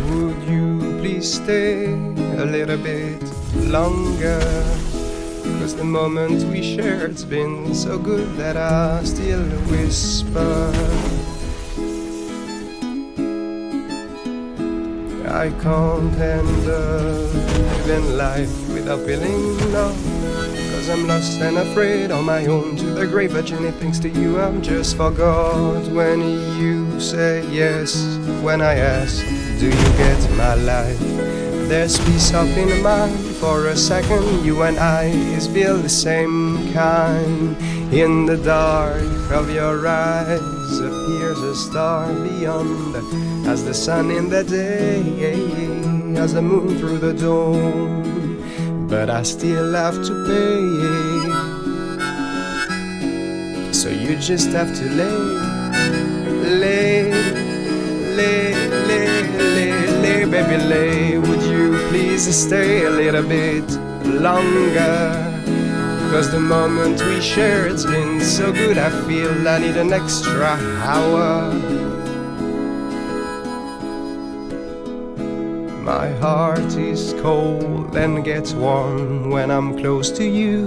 Would you please stay a little bit longer? 'Cause the moment we shared's been so good that I still whisper. I can't handle living life without feeling love. 'Cause I'm lost and afraid on my own to the grave. But thanks to you I'm just forgot. When you say yes, when I ask, do you get my life? There's peace up in mind for a second. You and I is built the same kind. In the dark of your eyes appears a star beyond. As the sun in the day, as the moon through the dawn. But I still have to pay. So you just have to lay, baby, lay. Would you please stay a little bit longer? 'Cause the moment we shared's been so good, I feel I need an extra hour. My heart is cold and gets warm when I'm close to you.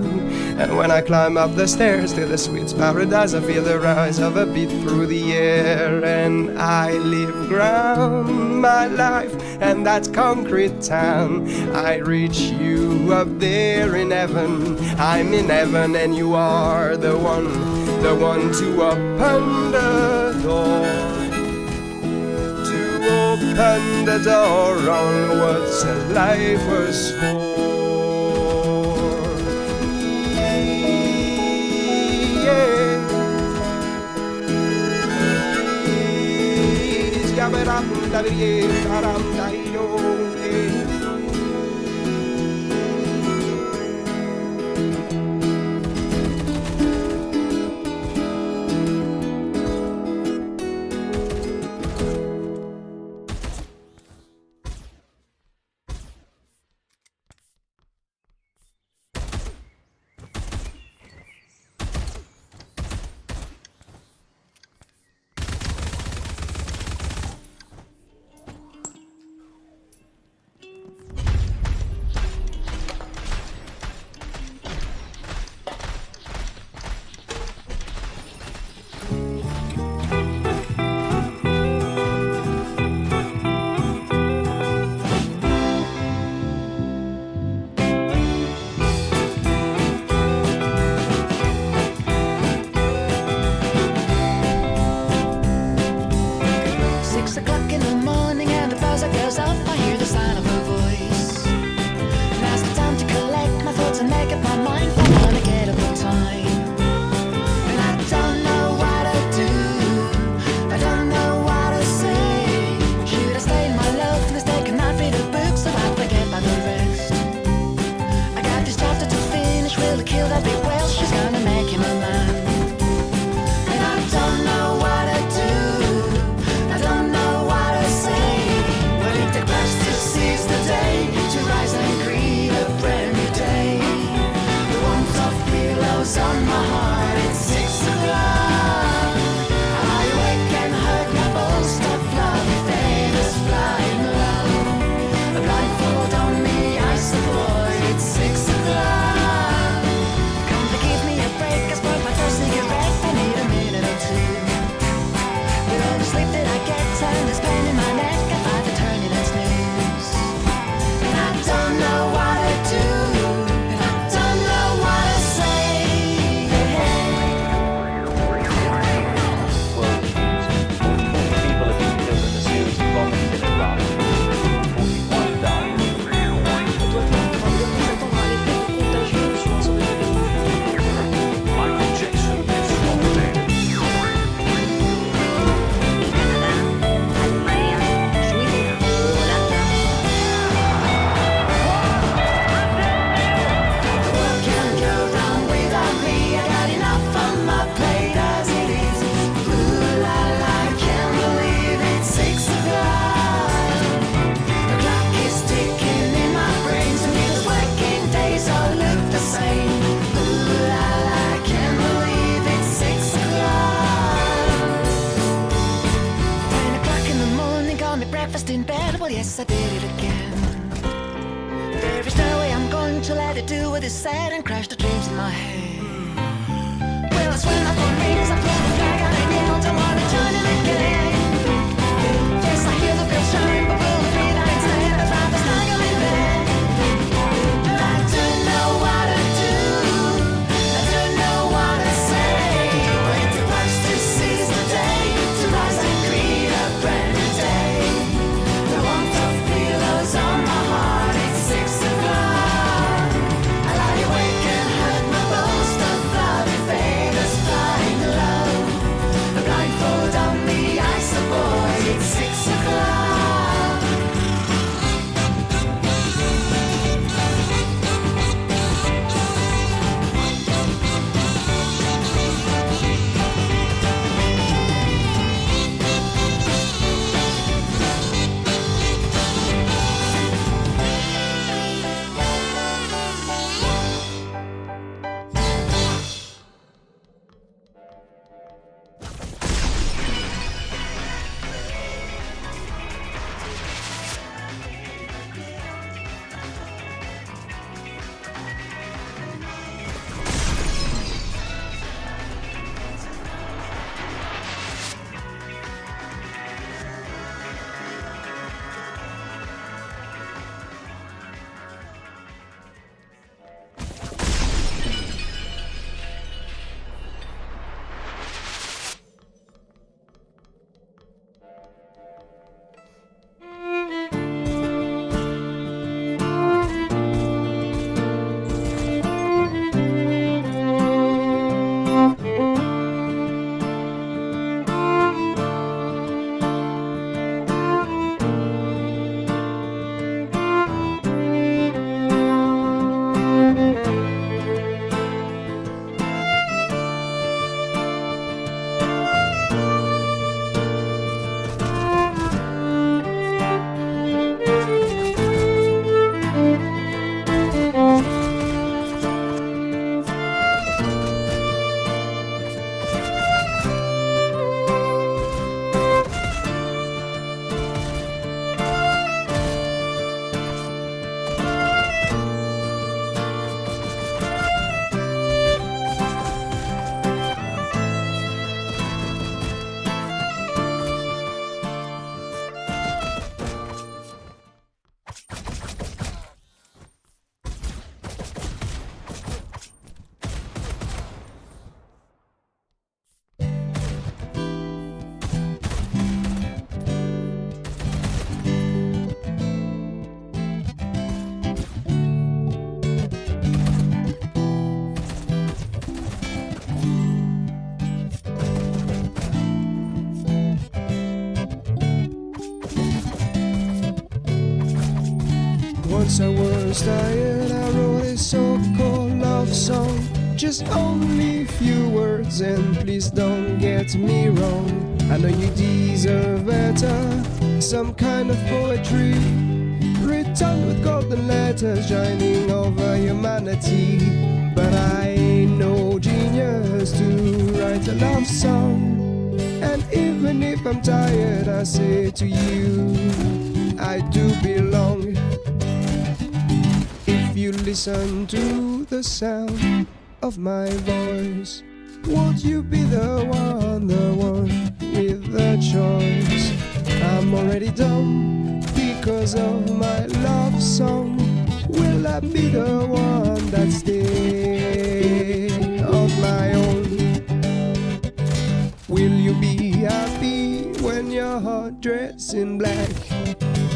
And when I climb up the stairs to the sweet paradise, I feel the rise of a beat through the air. And I live ground my life and that concrete town. I reach you up there in heaven. I'm in heaven and you are the one to open the door. Open the door on what life was for. is sad and crash the dreams in my head. Well, I swim my phone rings, I pull the flag out and yell, don't wanna join in again. Yes, I hear the bells chime, but will the feet out instead, I'd rather snuggle in bed. I don't know what to do, I don't know what to say. When it was to seize the day, to rise and greet a brand new day. The warmth of pillows on my heart, it's 6 o'clock. I lie awake and hurt my bones, the flooded faders flying low. The blindfold on me, I suppose it's 6 o'clock. Once I was tired, I wrote a so-called love song. Just only a few words, and please don't get me wrong. I know you deserve better, some kind of poetry written with golden letters shining over humanity. But I ain't no genius to write a love song. And even if I'm tired, I say to you, I do belong. If you listen to the sound of my voice, won't you be the one with the choice? I'm already done because of my love song. Will I be the one that stays on my own? Will you be happy when your heart dressed in black?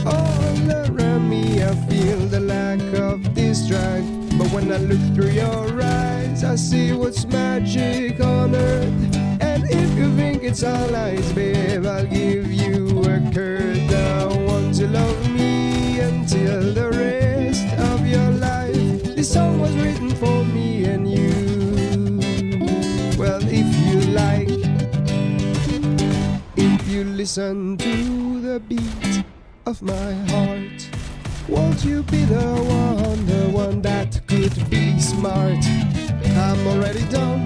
All around me I feel the lack of this track. But when I look through your eyes, I see what's magic on earth. And if you think it's all lies, babe, I'll give you a curse. The one to love me until the rest of your life. This song was written for me and you. Well, if you like, if you listen to the beat of my heart, won't you be the one that could be smart? I'm already done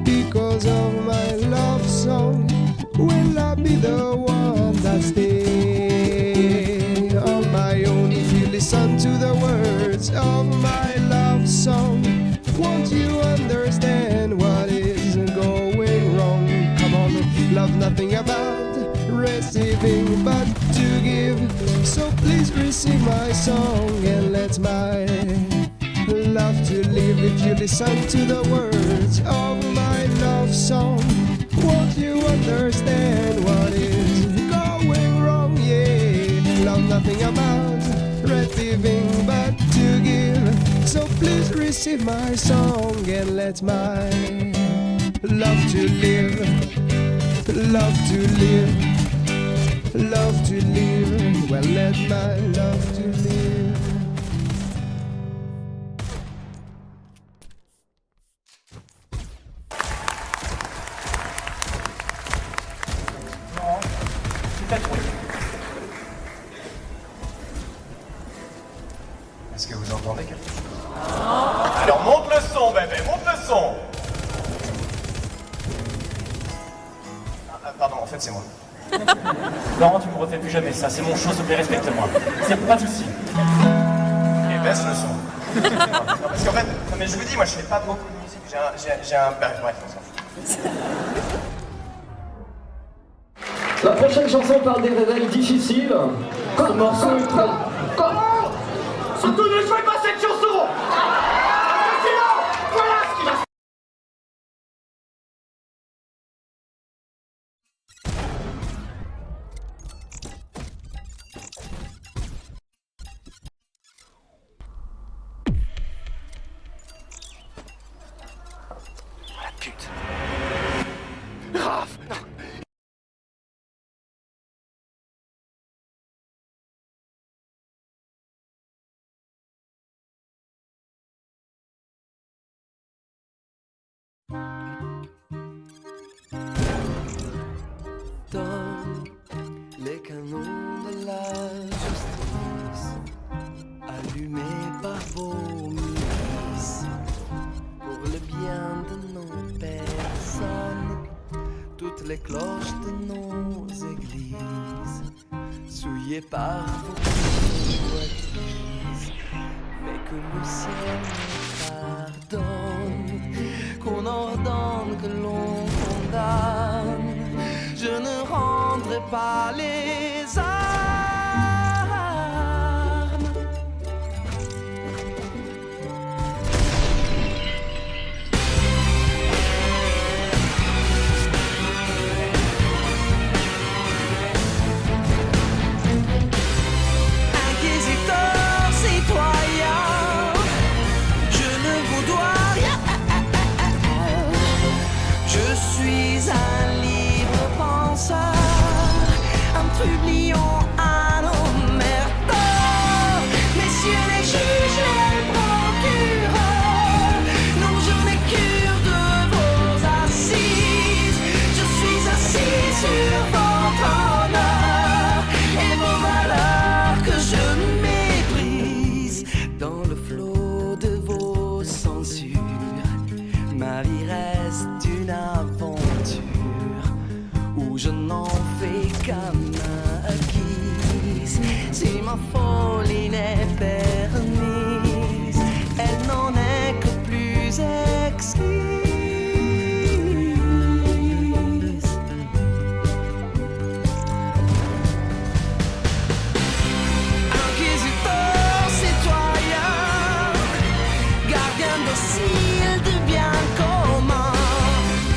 because of my love song. Will I be the one that stay on my own? If you listen to the words of my love song, you understand what is going wrong? Come on, love nothing about receiving but to give. So please receive my song and let my love to live. If you listen to the words of my love song, won't you understand what is going wrong? Yeah, love nothing about receiving but to give. So please receive my song and let my love to live, love to live, love to live. Well, let my love to live. Est-ce que vous entendez quelque chose? Alors monte le son, bébé, monte le son. Pardon, en fait c'est moi. Laurent, tu me refais plus jamais ça, c'est mon show, s'il te plaît, respecte-moi. C'est pas de soucis. Et baisse le son. Non, parce qu'en fait, non, mais je vous dis, moi je fais pas beaucoup de musique, j'ai un... Bref, on s'en fout. La prochaine chanson parle des réveils difficiles. Ce morceau est très... Surtout ne jouez pas cette chanson! Parce que sinon, voilà ce qui va se... Dans les canons de la justice, allumés par vos milices, pour le bien de nos personnes, toutes les cloches de nos églises, souillées par vos convoitises, mais que le ciel nous pardonne, qu'on ordonne que l'on condamne. Je ne rendrai pas les armes. Inquisiteur, citoyen, je ne vous dois rien. Je suis un libre penseur, un trublion, un omerteur. Messieurs les juges, les procureurs, non, je n'ai cure de vos assises. Je suis assis sur votre honneur et vos malheurs que je méprise. Dans le flot de vos censures, ma vie reste une aventure où je n'en fais qu'à ma acquise. Si ma folie n'est permise, elle n'en est que plus exquise. Inquisiteur, citoyen, gardien docile du bien commun,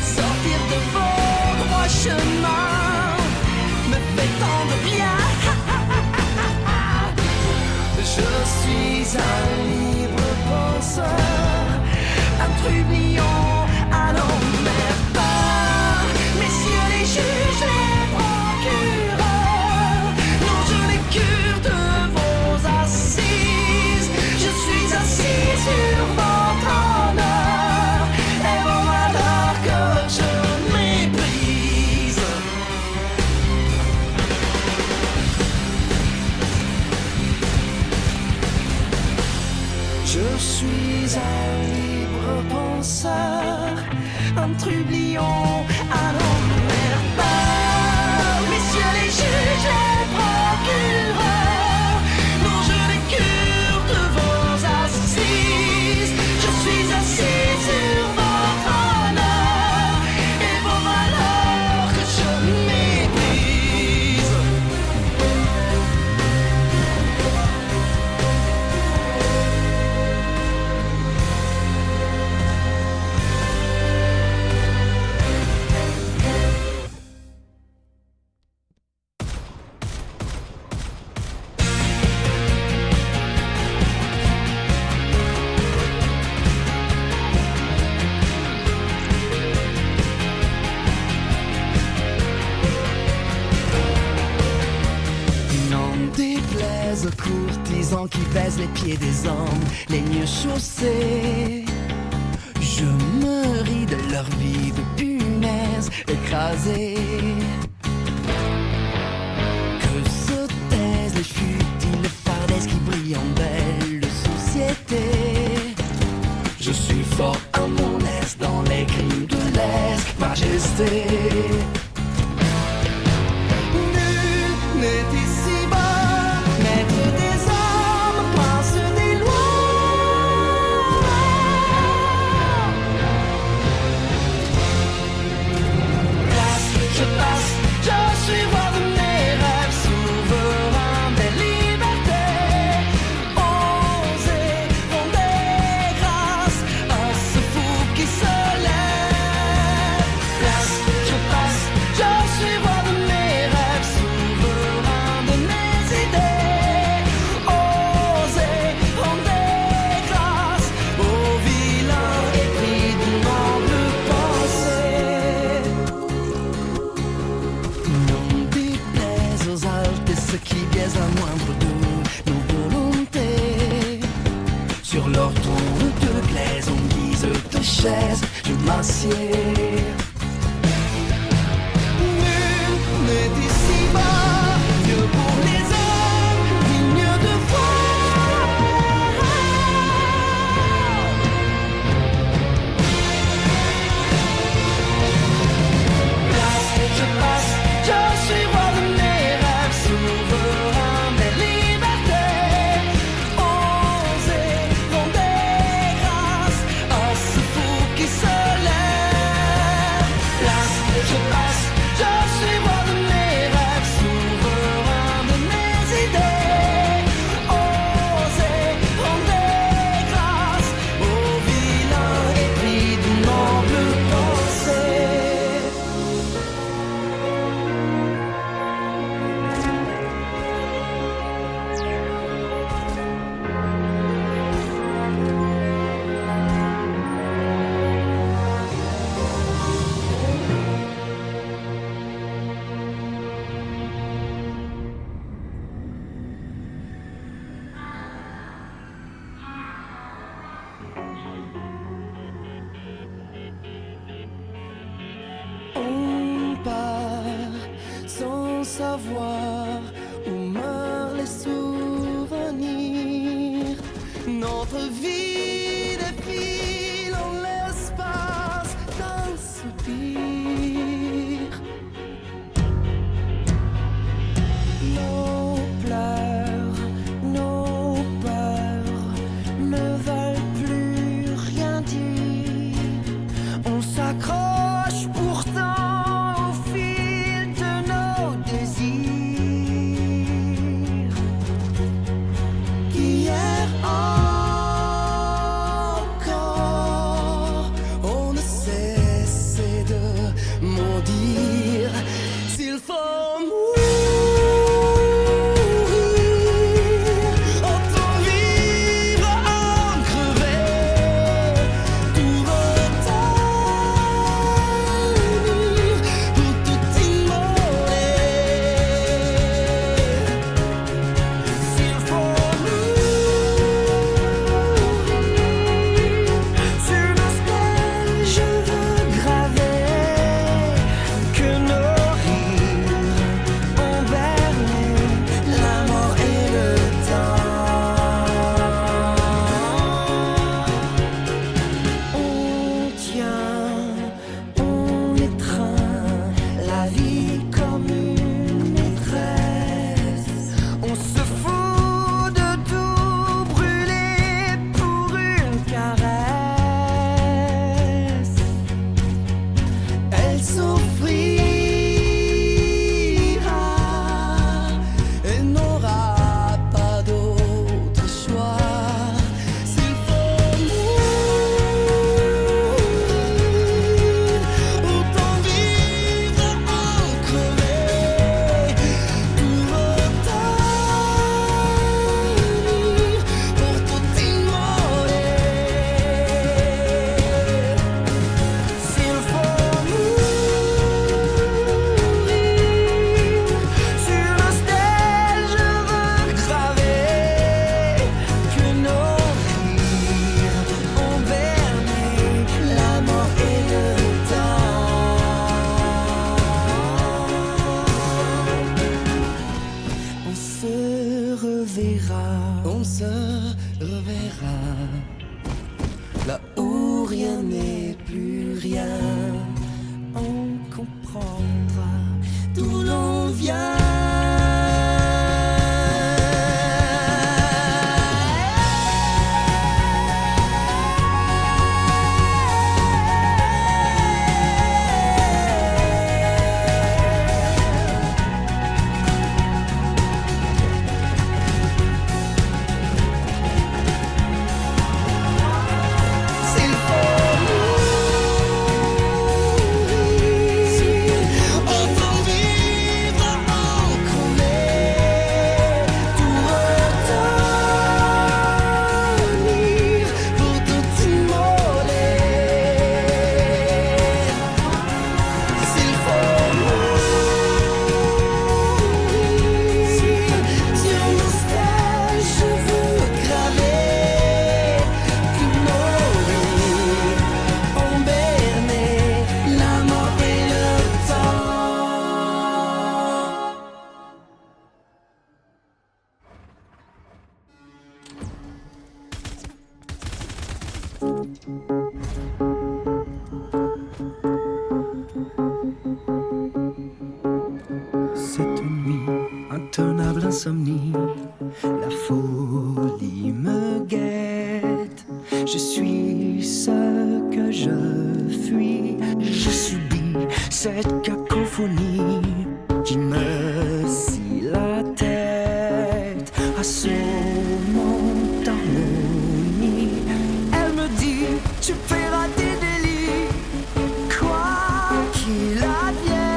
sortir de vos droits chemins me fait tant de bien. Je suis un libre penseur, un trublion, un omerteur. Messieurs les juges, les procureurs, non, je n'ai cure de vos assises. Je suis assis sur votre honneur et vos malheurs que je méprise. Je suis un libre penseur, un trublion, un omerteur. Messieurs les juges, les procureurs, non, je n'ai cure de vos assises. Je suis assis sur courtisans qui baisent les pieds des hommes les mieux chaussés. Je me ris de leur vie de punaise écrasée. Que se taisent les futiles fardesses qui brillent en belle société. Je suis fort à mon aise dans les crimes de lèse-majesté. Nul n'est ici-bas, maître des hommes, prince des lois. Place, je passe, je suis roi de mes rêves, souverain des libertés. Osez, rendez grâce à ce fou qui se lève. Place, je passe, je suis roi de mes rêves, souverain de mes idées. Osez, rendez grâce au vilain épris de noble pensée. Non déplaise aux altesses qui biaisent la moindre de nos volontés. Sur leur trône de glaise en guise de chaise, je m'assieds. Nul n'est ici-bas, Dieu pour les hommes, digne de voir. Place, je passe, je suis roi de mes rêves, souverain des libertés. Osez, rendez grâce à ce fou qui se lève. Place, je passe, je suis roi de mes rêves, souverain de mes idées. Osez, rendez grâce au vilain épris de noble pensée. On part sans savoir où meurent les souvenirs. Notre vie défile en l'espace d'un soupir. Nos pleurs, nos peurs ne veulent plus rien dire. On s'accroche pourtant au fil de nos désirs. Qu'hier rien, on comprendra d'où l'on vient. Cette nuit, intenable insomnie, la folie me guette. Je suis ce que je fuis, je subis cette cacophonie qui me scie la tête, assommant harmonie. Elle me dit, tu paieras tes délits, quoi qu'il advienne.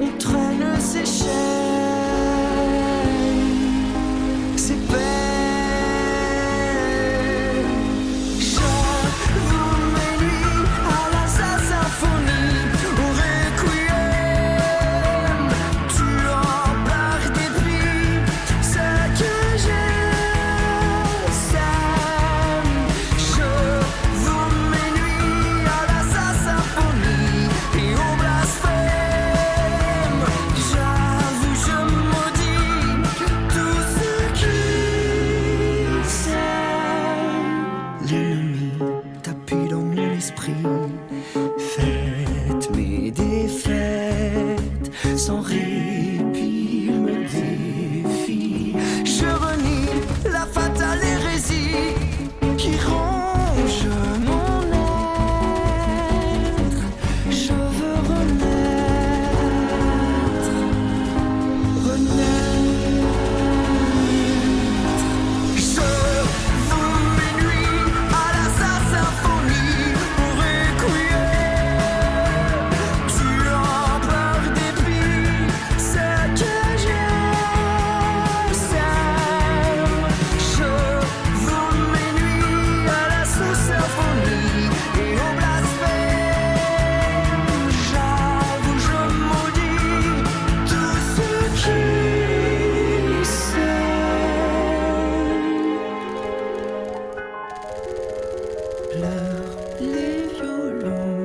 On traîne ses chaînes, ses peines. J'avoue mes nuits à la symphonie, au requiem, tuant par dépit ce que j'aime. J'avoue mes nuits à la symphonie et au blasphème. J'avoue, je maudis tout ce qui s'aime. L'ennemi tapis dans mon esprit, faites mes défaites, sans répit me défie. Je renie la fatale hérésie qui ronge mon être. Je veux renaître, renaître. Je veux mes nuits à la symphonie, au requiem, tuant par dépit ce que j'aime. Je veux mes nuits à la symphonie et au blasphème. J'avoue, je maudis tout ce qui pleurent les violons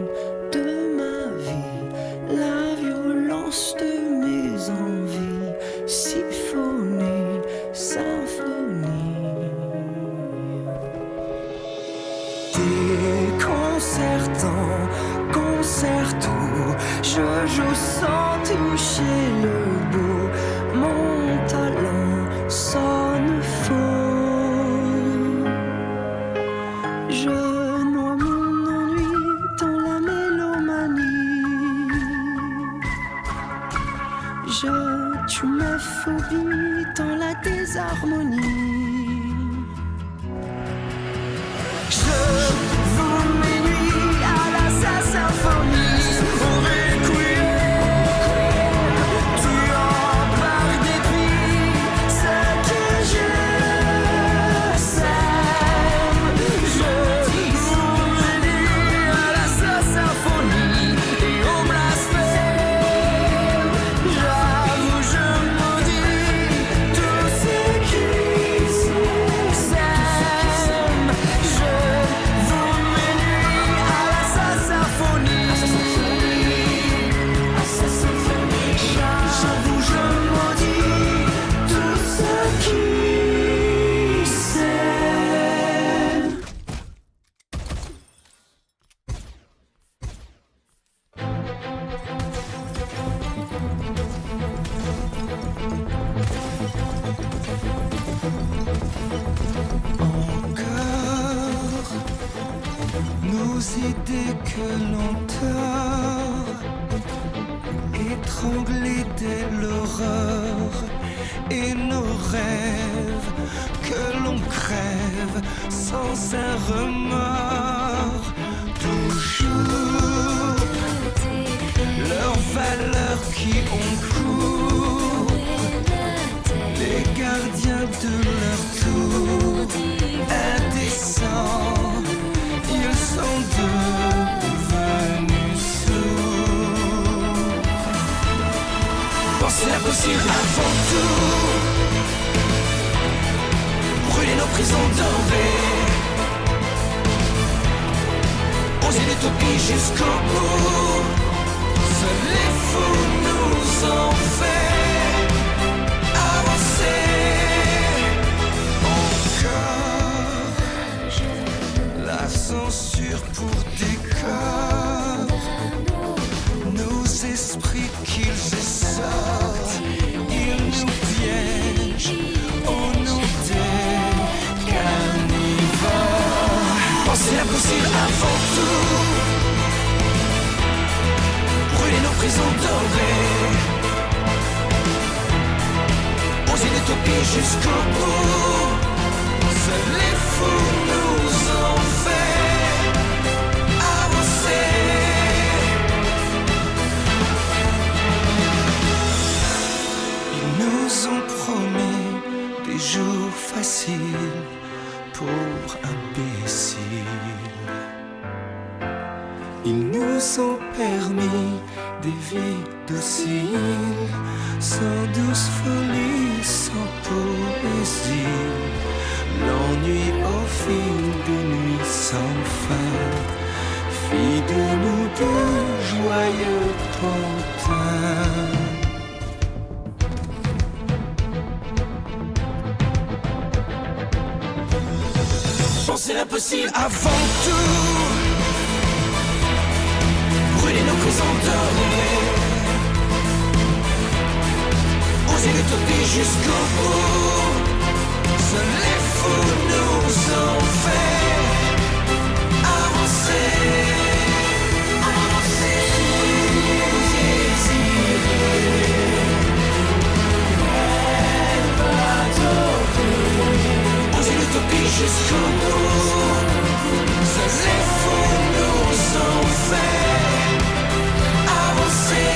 de ma vie, la violence de mes envies, symphonie, symphonie. Déconcertant, concerto, je joue sans toucher le bout, mon talent sonne faux. Je noie mon ennui dans la mélomanie. Je tue ma phobie dans la désharmonie. Je veux mes nuits à la symphonie, au requiem, tuant par dépit ce que j'aime. Je veux mes nuits à la symphonie et au blasphème. J'avoue, je maudis tout ce qui s'aime. Je nos idées que l'on tord, étranglés dès l'horreur, et nos rêves que l'on crève sans un remords. Toujours leurs valeurs qui ont cours, les gardiens de leur tour, indécents, ils sont devenus sourds. Penser l'impossible avant tout, brûler nos prisons dorées, oser l'utopie jusqu'au bout. Seuls les fous nous ont fait avancer. Encore la censure pour décor, nos esprits qu'ils essortent, ils nous piègent au nom des carnivores. Penser impossible avant tout, brûler nos prisons dorées, oser l'utopie jusqu'au bout. Seuls les fous nous ont fait avancer. Ils nous ont promis des jours faciles pour imbéciles. Ils nous ont permis des vies dociles, sans douce folie, sans poésie. L'ennui au fil des nuits sans fin fit de nous deux joyeux pantins. Penser l'impossible avant tout, brûler nos prisons dorées, oser l'utopie jusqu'au bout. Seuls les fous nous ont fait avancer. Avancer, oser l'utopie jusqu'au bout. Seuls les fous nous ont fait avancer.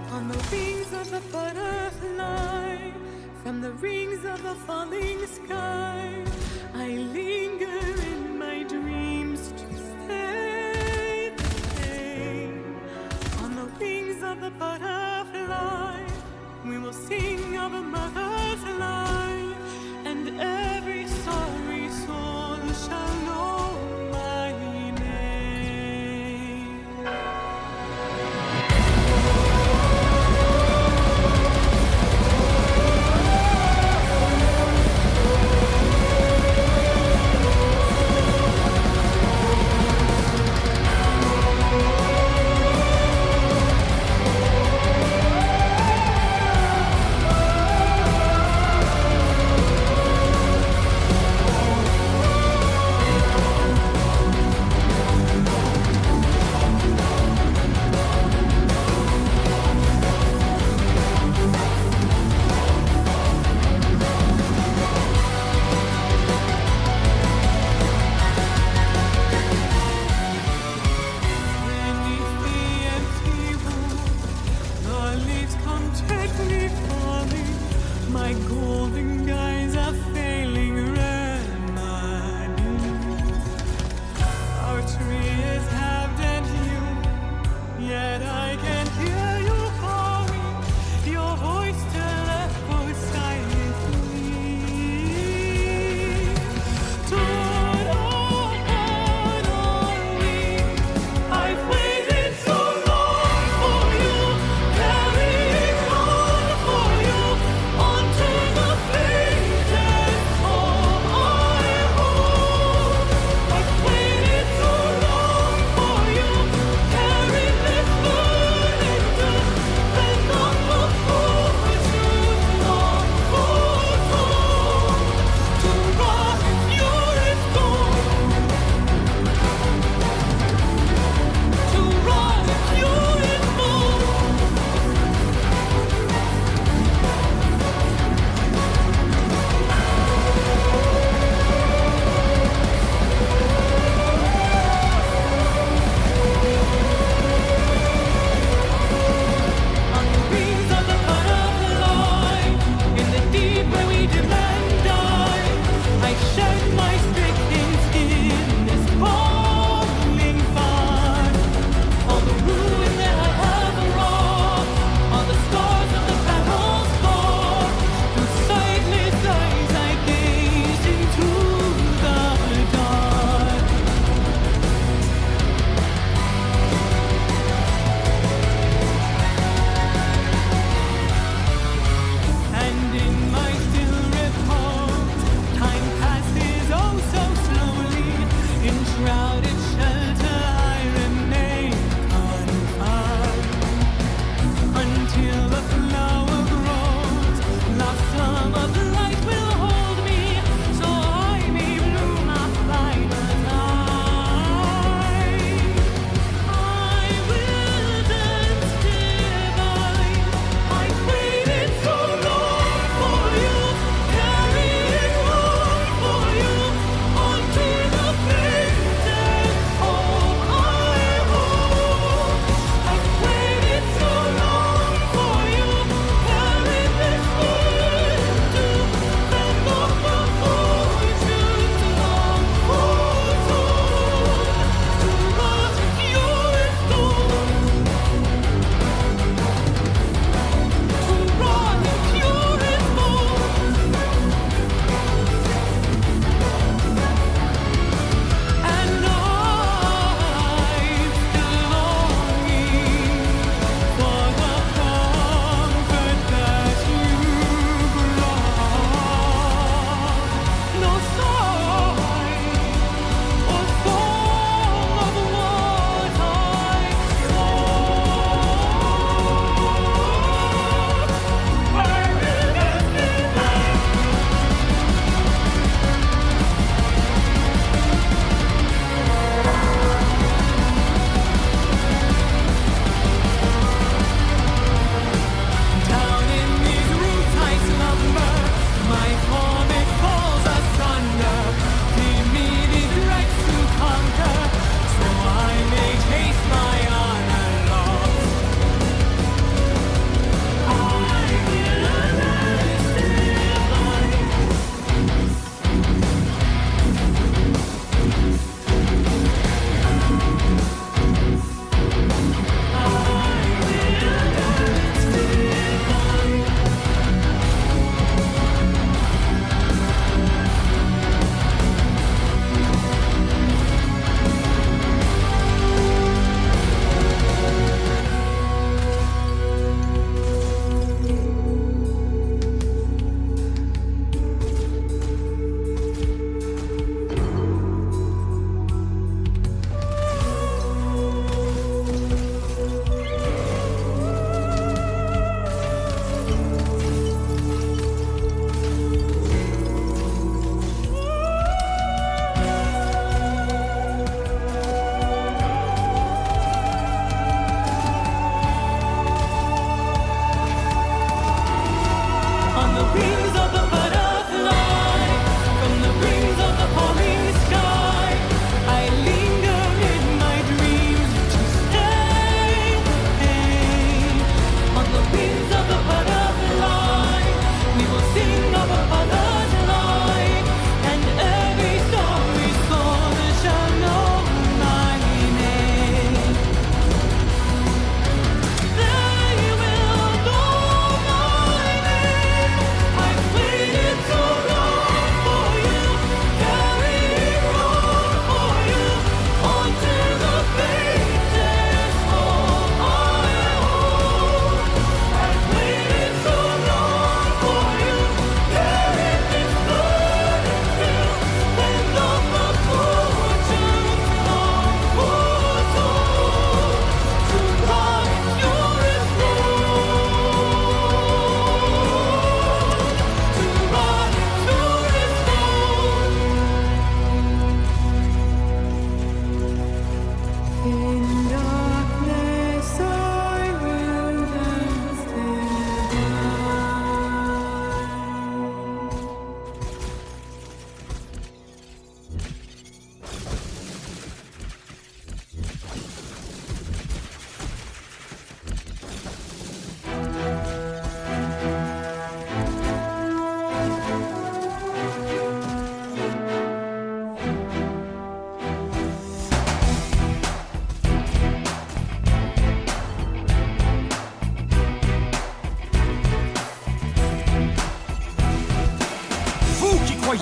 On the wings of the butterfly, from the rings of the falling sky, I linger in my dreams to stay the same. On the wings of the butterfly, we will sing of a mother's life, and every sorry soul shall know my name.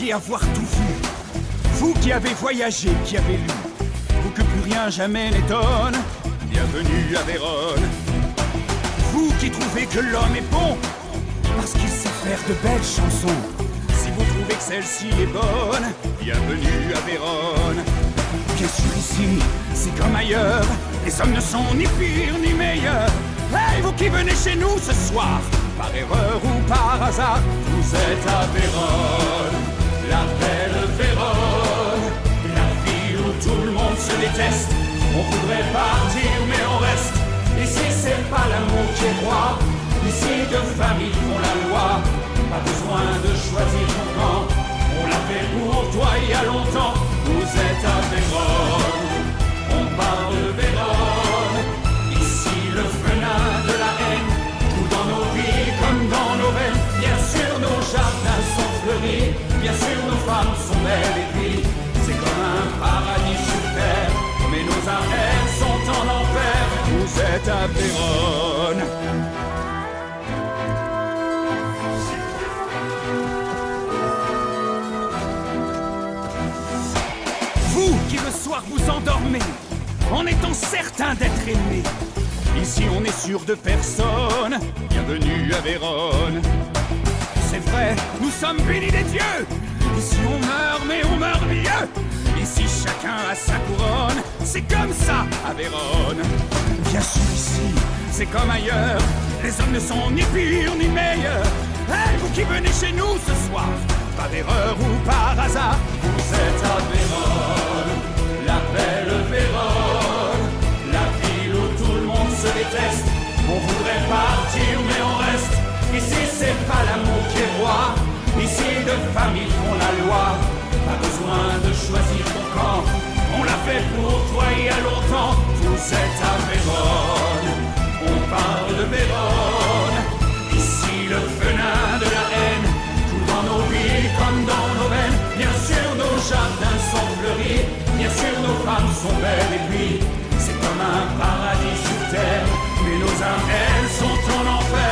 croyez avoir tout vu, vous qui avez voyagé, qui avez lu, vous que plus rien jamais n'étonne, bienvenue à Vérone. Vous qui trouvez que l'homme est bon, parce qu'il sait faire de belles chansons, si vous trouvez que celle-ci est bonne, bienvenue à Vérone. Bien sûr ici, c'est comme ailleurs, les hommes ne sont ni pires ni meilleurs. Hey, vous qui venez chez nous ce soir, par erreur ou par hasard, vous êtes à Vérone, la belle Vérone, la ville où tout le monde se déteste. On voudrait partir mais on reste. Ici c'est pas l'amour qui est roi, ici deux familles font la loi. Pas besoin de choisir ton camp, on l'a fait pour toi il y a longtemps. Vous êtes à Vérone, on parle de Vérone. Ici le venin de la haine coule dans nos vies comme dans nos veines. Bien sûr nos jardins sont fleuris, bien sûr nos femmes sont belles et puis c'est comme un paradis sur terre, mais nos âmes elles sont en enfer. Vous êtes à Vérone. Vous qui le soir vous endormez en étant certain d'être aimé, ici on est sûr de personne, bienvenue à Vérone. C'est vrai, nous sommes bénis des dieux, ici on meurt mais on meurt mieux. Ici chacun a sa couronne, c'est comme ça à Vérone. Bien sûr ici, c'est comme ailleurs, les hommes ne sont ni pires ni meilleurs. Hey, vous qui venez chez nous ce soir, par erreur ou par hasard, vous êtes à Vérone, la belle Vérone, la ville où tout le monde se déteste. On voudrait partir mais on reste. Ici c'est pas l'amour qui est roi, ici deux familles font la loi. Pas besoin de choisir ton camp, on l'a fait pour toi il y a longtemps. Vous êtes à Vérone, on parle de Vérone. Ici le venin de la haine coule dans nos vies comme dans nos veines. Bien sûr nos jardins sont fleuris, bien sûr nos femmes sont belles et puis c'est comme un paradis sur terre, mais nos âmes elles sont en enfer.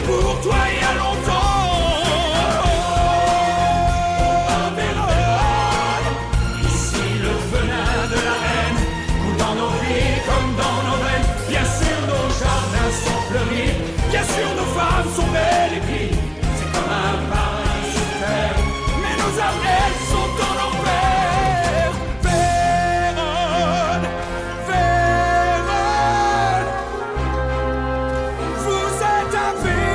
Pour toi il y a longtemps. Ici le venin de la haine coule dans nos vies comme dans nos veines. Bien sûr nos jardins sont fleuris, bien sûr nos femmes sont belles et puis c'est comme un paradis sur terre, mais nos âmes elles sont en enfer. Vérone, Vérone, vous êtes à Vérone.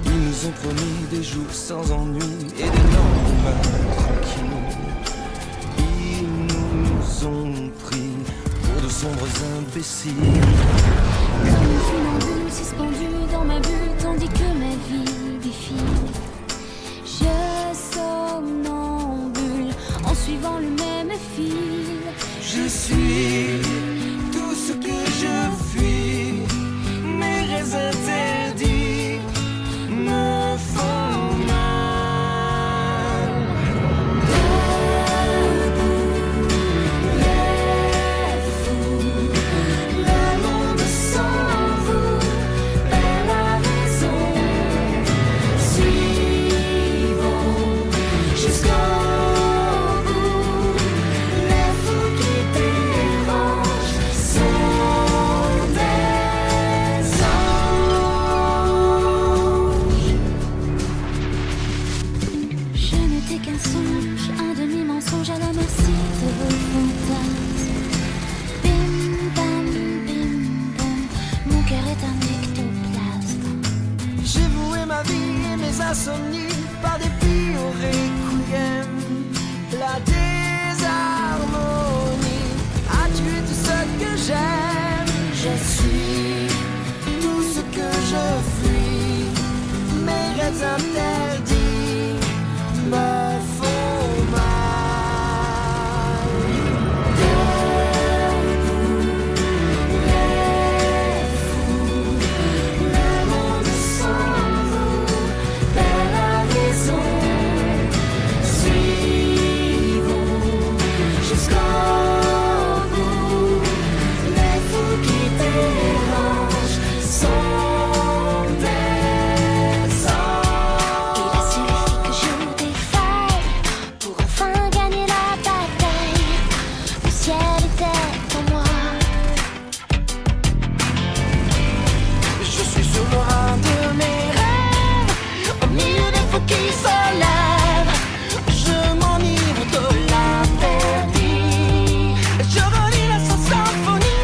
Ils nous ont promis des jours sans ennui et des lendemains tranquilles. Ils nous ont pris pour de sombres imbéciles. Comme une funambule suspendue dans ma bulle, tandis que ma vie défile. Je somnambule en suivant le même fil. Je suis tout ce que je fuis. Mes rêves interdits me font mal. Debout, les fous, le monde sans vous perd la raison. Suivons jusqu'au bout. Les fous qui dérangent sont des anges. Je n'étais qu'un songe, un demi-mensonge à la merci de vos fantasmes. Des ma vie et mes insomnies par dépit au requiem. La désharmonie a tué tout ce que j'aime. Je suis tout ce que je fuis. Mes rêves interdits me font mal. Debout, les fous, le monde sans vous perd la raison. Suivons jusqu'au bout. Les fous qui dérangent sont des anges. Il a suffi que je défaille pour enfin gagner la bataille. Le ciel était en moi. Je suis sur le rang de mes rêves, au milieu des feux qui se lèvent. Je m'enivre de l'interdit. Je relis la symphonie.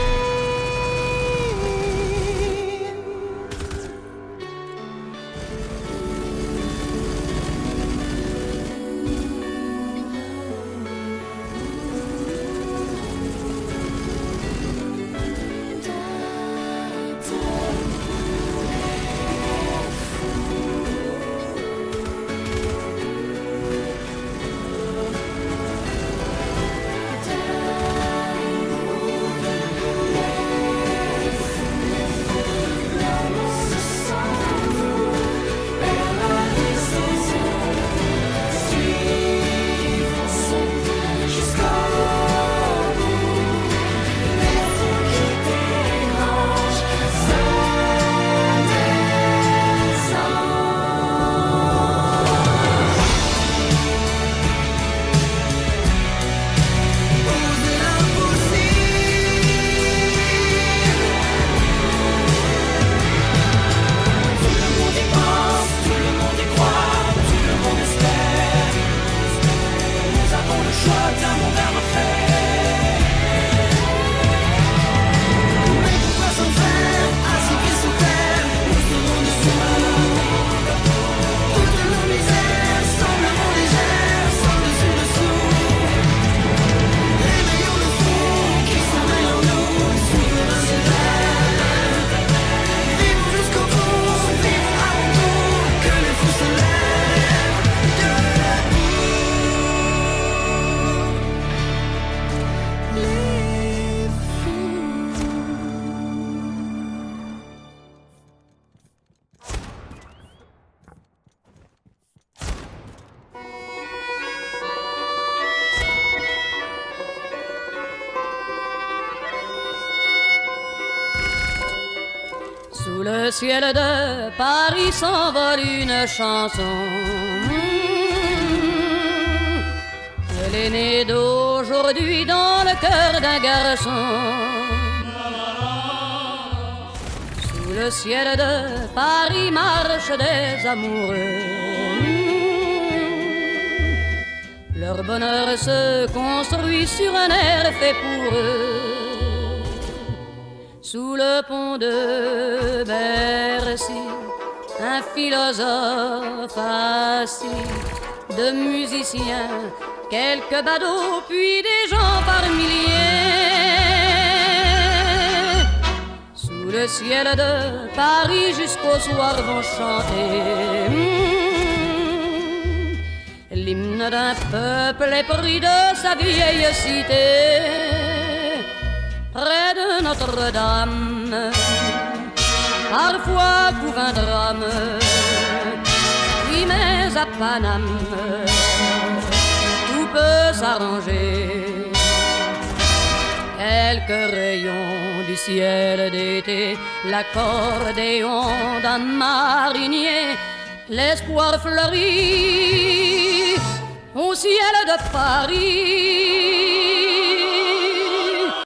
Sous le ciel de Paris s'envole une chanson. Elle est née d'aujourd'hui dans le cœur d'un garçon. Sous le ciel de Paris marchent des amoureux. Leur bonheur se construit sur un air fait pour eux. Sous le pont de Bercy, un philosophe assis, de musiciens, quelques badauds, puis des gens par milliers. Sous le ciel de Paris jusqu'au soir vont chanter l'hymne d'un peuple épris de sa vieille cité. Près de Notre-Dame, parfois couvre un drame, oui mais à Paname, tout peut s'arranger. Quelques rayons du ciel d'été, l'accordéon d'un marinier, l'espoir fleurit au ciel de Paris.